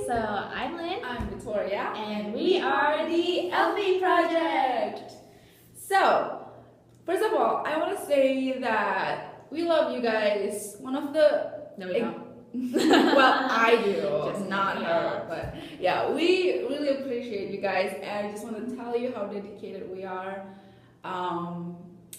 So I'm Lin. I'm Victoria. And we are the LV Project. So, first of all, I want to say that we love you guys. One of the... No, we don't. Well, I do, Just not her. But yeah, we really appreciate you guys. And I just want to tell you how dedicated we are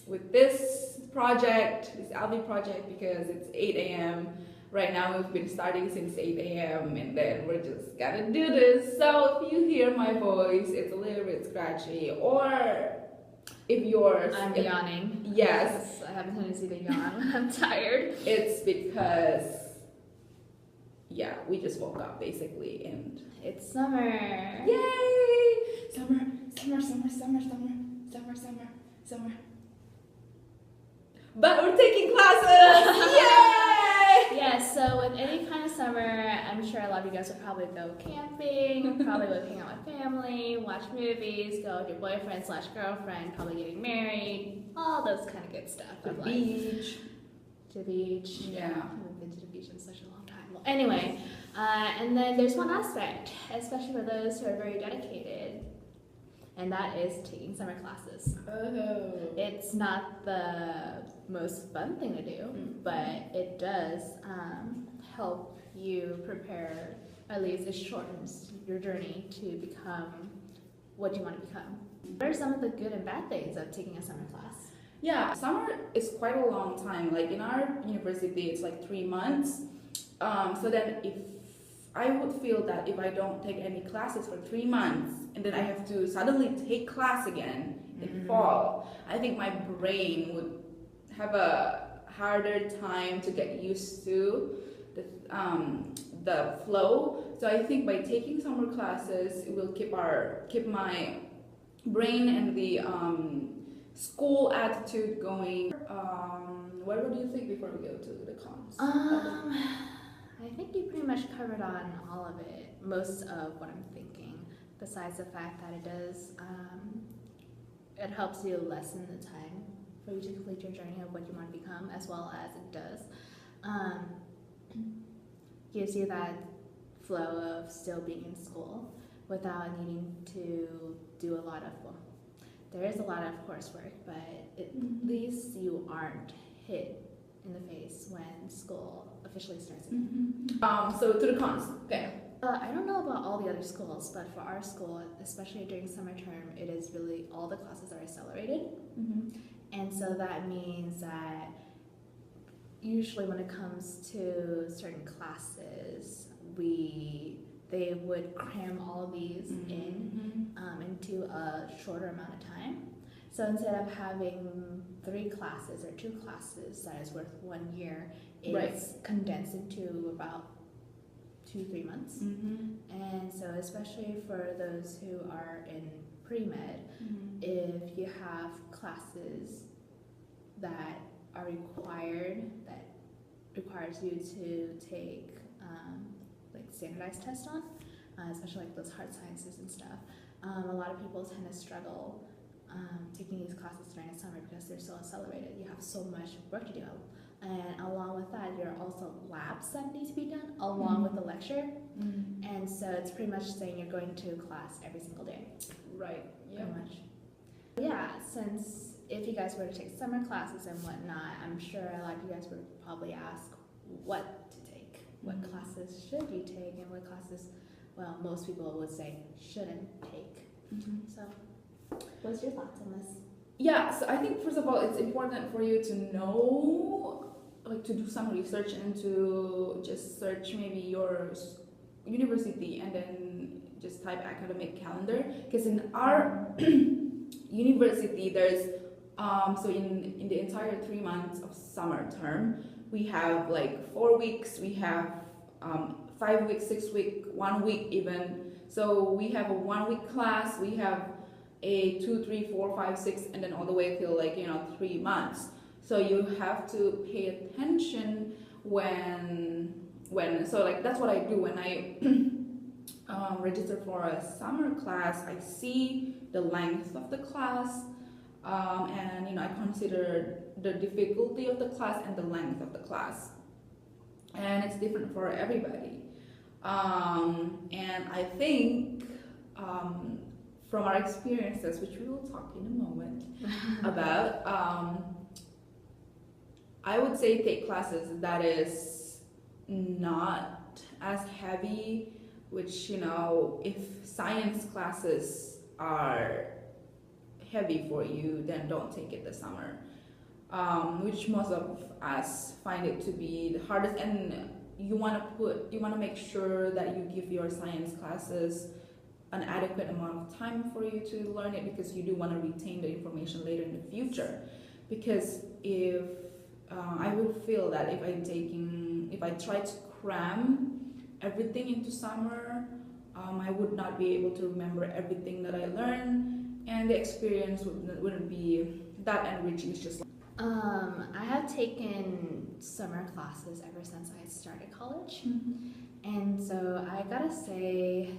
with this project, this LV project, because it's 8 a.m. Right now we've been starting since 8 a.m. and then we're just gonna do this. So if you hear my voice, it's a little bit scratchy, or if yours... I'm yawning. Yes. I have a tendency to yawn when I'm tired. It's because, yeah, we just woke up basically and... It's summer. Yay! Summer, summer, summer, summer, summer, summer, summer, summer. But we're taking classes! Yay! Yes, so with any kind of summer, I'm sure a lot of you guys would probably go camping, probably would hang out with family, watch movies, go with your boyfriend / girlfriend, probably getting married, all those kind of good stuff. To the beach. To the beach. Yeah. I haven't been to the beach in such a long time. Well, anyway, and then there's one aspect, especially for those who are very dedicated, and that is taking summer classes. Oh. It's not the most fun thing to do, but it does help you prepare, at least it shortens your journey to become what you want to become. What are some of the good and bad things of taking a summer class? Yeah, summer is quite a long time. Like in our university, it's like 3 months. So then if I would feel that if I don't take any classes for 3 months and then I have to suddenly take class again in fall, I think my brain would have a harder time to get used to the flow. So I think by taking summer classes, it will keep my brain and the school attitude going. What do you think before we go to the cons? I think you pretty much covered on all of it, most of what I'm thinking, besides the fact that it does, it helps you lessen the time for you to complete your journey of what you want to become, as well as it does, gives you that flow of still being in school without needing to do a lot of, well, there is a lot of coursework, but at least you aren't hit in the face when school officially starts again. So to the cons. Okay. I don't know about all the other schools, but for our school, especially during summer term, it is really all the classes are accelerated. And so that means that usually when it comes to certain classes, they would cram all of these into a shorter amount of time. So instead of having 3 classes or 2 classes that is worth 1 year, it's condensed into about 2-3 months. And so especially for those who are in pre-med, if you have classes that are required, that requires you to take like standardized tests on, especially like those hard sciences and stuff, a lot of people tend to struggle taking these classes during the summer because they're so accelerated. You have so much work to do, and along with that, there are also labs that need to be done along with the lecture, and so it's pretty much saying you're going to class every single day. Right. Yeah. Pretty much. Yeah, since if you guys were to take summer classes and whatnot, I'm sure a lot of you guys would probably ask what to take. What classes should you take, and what classes, well, most people would say shouldn't take. So, what's your thoughts on this? Yeah, so I think first of all, it's important for you to know, like to do some research and to just search maybe your university and then just type academic calendar. Because in our university, there's, so in the entire 3 months of summer term, we have like 4 weeks, we have 5 weeks, 6 weeks, 1 week even. So we have a 1 week class, we have a 2, 3, 4, 5, 6, and then all the way till 3 months. So you have to pay attention when so like that's what I do when I register for a summer class. I see the length of the class, and I consider the difficulty of the class and the length of the class, and it's different for everybody. And I think from our experiences, which we will talk in a moment about, I would say take classes that is not as heavy, which, you know, if science classes are heavy for you, then don't take it this summer. Which most of us find it to be the hardest, and you want to make sure that you give your science classes an adequate amount of time for you to learn it, because you do want to retain the information later in the future. Because if I would feel that if I try to cram everything into summer, I would not be able to remember everything that I learned, and the experience wouldn't be that enriching. It's just I have taken summer classes ever since I started college, and so I gotta say,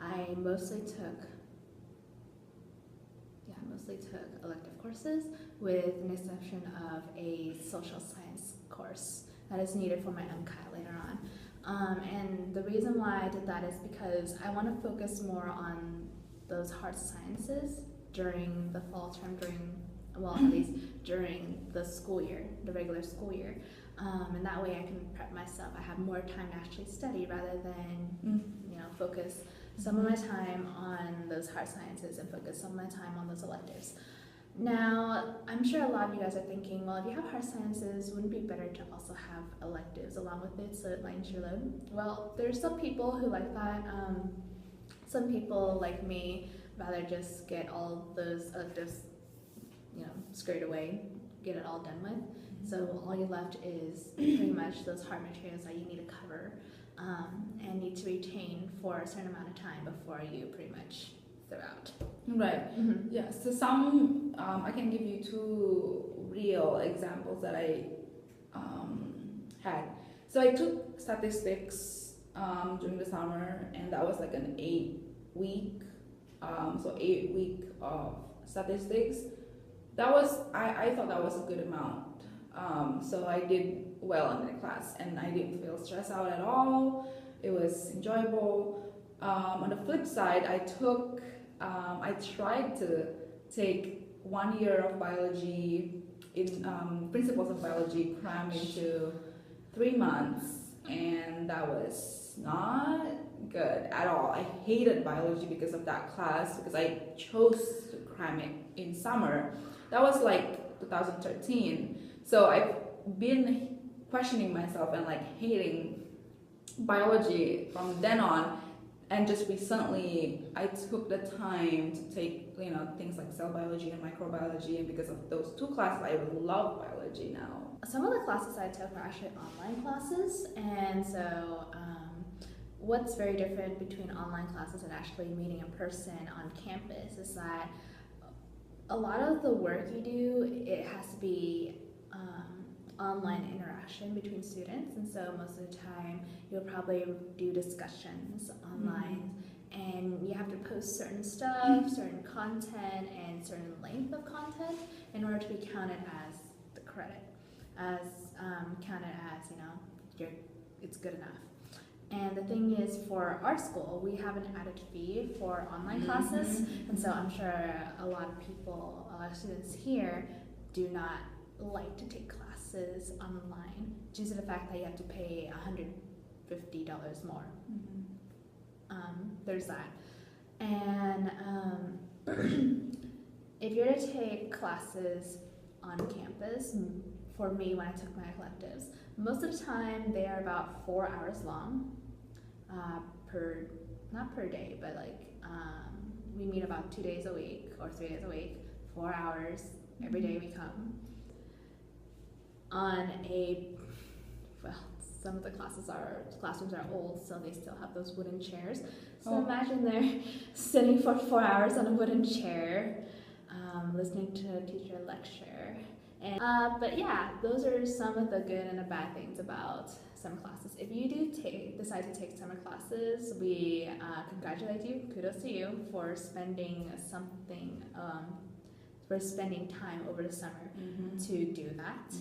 I mostly took elective courses, with an exception of a social science course that is needed for my MCAT later on. And the reason why I did that is because I want to focus more on those hard sciences during the fall term, at least during the school year, the regular school year. And that way I can prep myself. I have more time to actually study rather than, focus some of my time on those hard sciences and focus some of my time on those electives. Now, I'm sure a lot of you guys are thinking, well, if you have hard sciences, wouldn't it be better to also have electives along with it so it lightens your load? Well, there's some people who like that. Some people, like me, rather just get all those electives, squared away, get it all done with. So all you left is pretty much those hard materials that you need to cover and need to retain for a certain amount of time before you pretty much throw out. Right. Yeah. So I can give you two real examples that I had. So I took statistics during the summer, and that was like an 8-week, 8 week of statistics. That was I thought that was a good amount. So I did well in the class, and I didn't feel stressed out at all. It was enjoyable. On the flip side, I tried to take 1 year of biology in principles of biology crammed into 3 months, and that was not good at all. I hated biology because of that class, because I chose to cram it in summer. That was like 2013. So I've been questioning myself and like hating biology from then on. And just recently, I took the time to take, things like cell biology and microbiology, and because of those two classes, I love biology now. Some of the classes I took were actually online classes, and so what's very different between online classes and actually meeting in person on campus is that a lot of the work you do, it has to be online interaction between students, and so most of the time you'll probably do discussions online, and you have to post certain stuff, certain content, and certain length of content in order to be counted as the credit, as counted as it's good enough. And the thing is, for our school, we have an added fee for online classes, and so I'm sure a lot of students here do not like to take classes online due to the fact that you have to pay $150 more. There's that. And if you're to take classes on campus, for me when I took my electives, most of the time they are about 4 hours long, not per day, but we meet about 2 days a week or 3 days a week, 4 hours every day we come. Some of the classrooms are old, so they still have those wooden chairs. So imagine they're sitting for 4 hours on a wooden chair, listening to a teacher lecture. And, but yeah, those are some of the good and the bad things about summer classes. If you do decide to take summer classes, we congratulate you, kudos to you for spending something, we're spending time over the summer to do that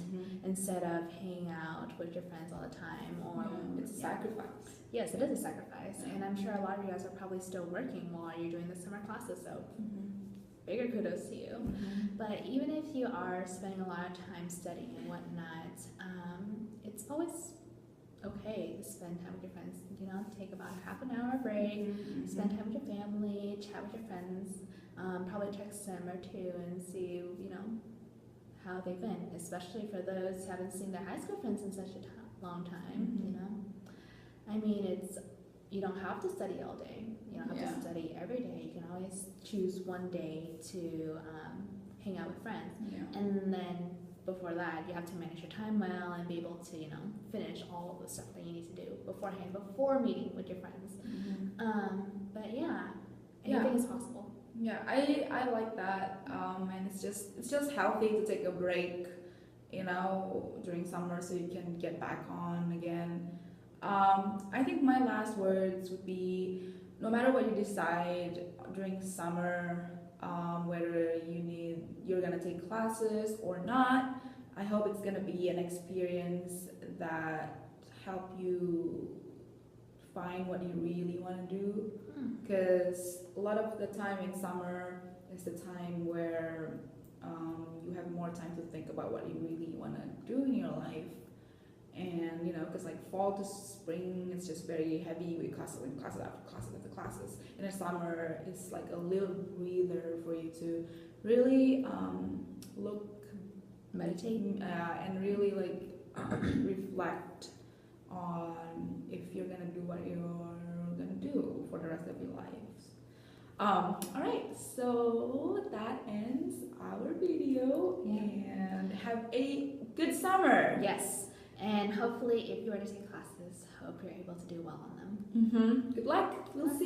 instead of hanging out with your friends all the time. Or it's a sacrifice. Yes, it is a sacrifice, and I'm sure a lot of you guys are probably still working while you're doing the summer classes, so bigger kudos to you. But even if you are spending a lot of time studying and whatnot, it's always okay to spend time with your friends. You know, take about a half an hour break, spend time with your family, chat with your friends, probably text them or two and see, you know, how they've been, especially for those who haven't seen their high school friends in such a long time, you know. I mean, you don't have to study all day. You don't have to study every day. You can always choose one day to hang out with friends. And then before that, you have to manage your time well and be able to, you know, finish all of the stuff that you need to do beforehand, before meeting with your friends. But yeah, anything is possible. Yeah, I like that, and it's just healthy to take a break, you know, during summer so you can get back on again. I think my last words would be, no matter what you decide during summer, whether you're gonna take classes or not, I hope it's gonna be an experience that help you find what you really want to do, because a lot of the time in summer is the time where you have more time to think about what you really want to do in your life. And you know, because like fall to spring, it's just very heavy with classes after classes. In the summer, it's like a little breather for you to really meditate, and really like reflect on if you're gonna do what you're gonna do for the rest of your lives. Alright, so that ends our video, and have a good summer. Yes, and hopefully if you were to take classes, hope you're able to do well on them. Good luck. We'll